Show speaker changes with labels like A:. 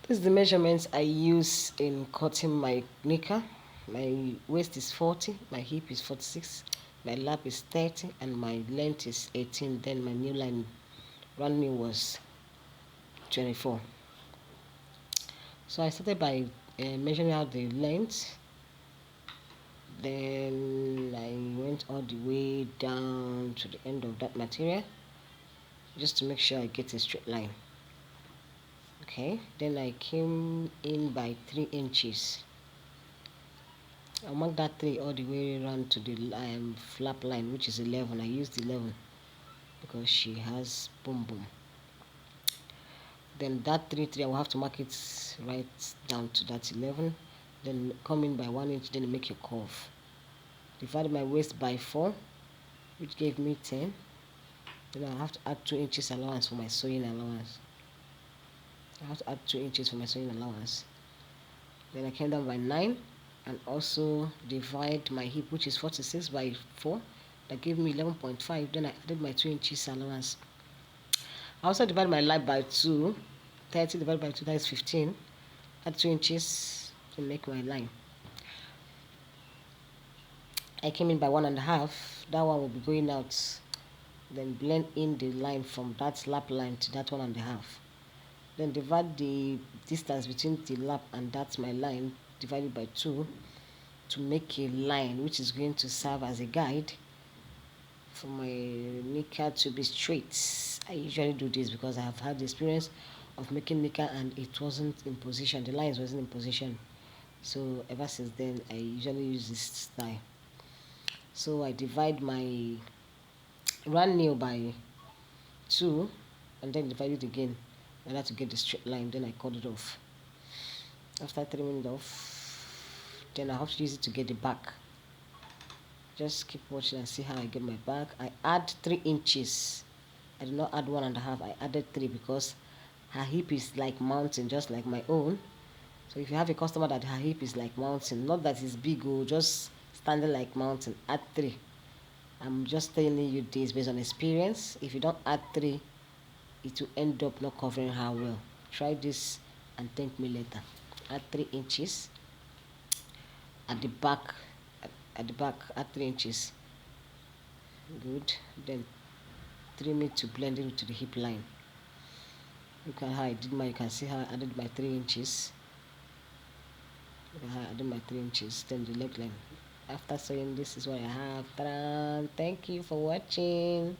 A: This is the measurements I use in cutting my knicker. My waist is 40, my hip is 46, my lap is 30, and my length is 18. Then my new line running was 24. So I started by measuring out the length. Then I went all the way down to the end of that material just to make sure I get a straight line. Okay, then I came in by 3 inches. I marked that 3 all the way around to the flap line, which is 11. I used 11 because she has boom boom. Then that 3 I will have to mark it right down to that 11. Then come in by 1 inch, then make your curve. Divide my waist by 4, which gave me 10. Then I have to add 2 inches allowance for my sewing allowance. I have to add 2 inches for my sewing allowance. Then I came down by 9 and also divide my hip, which is 46 by 4. That gave me 11.5. Then I added my 2 inches allowance. I also divide my lap by 2. 30 divided by 2, that is 15. Add 2 inches to make my line. I came in by 1.5. That one will be going out. Then blend in the line from that lap line to that 1.5. Then divide the distance between the lap and that's my line divided by 2 to make a line which is going to serve as a guide for my knicker to be straight. I usually do this because I have had the experience of making knicker and it wasn't in position. The lines wasn't in position. So ever since then, I usually use this style. So I divide my run nail by 2 and then divide it again in order to get the straight line. Then I cut it off. After trimming it off, then I have to use it to get the back. Just keep watching and see how I get my back. I add 3 inches. I did not add 1.5. I added 3 because her hip is like mountain, just like my own. So if you have a customer that her hip is like mountain, not that it's big or just standing like mountain, add 3. I'm just telling you this based on experience. If you don't add 3, it will end up not covering her well. Try this and thank me later. Add 3 inches at the back. At the back, add 3 inches. Good. Then trim it to blend it to the hip line. Look at how I did my. You can see how I added my 3 inches. Look at how I added my 3 inches. Then the leg line. After sewing, this is what I have. Ta-da! Thank you for watching.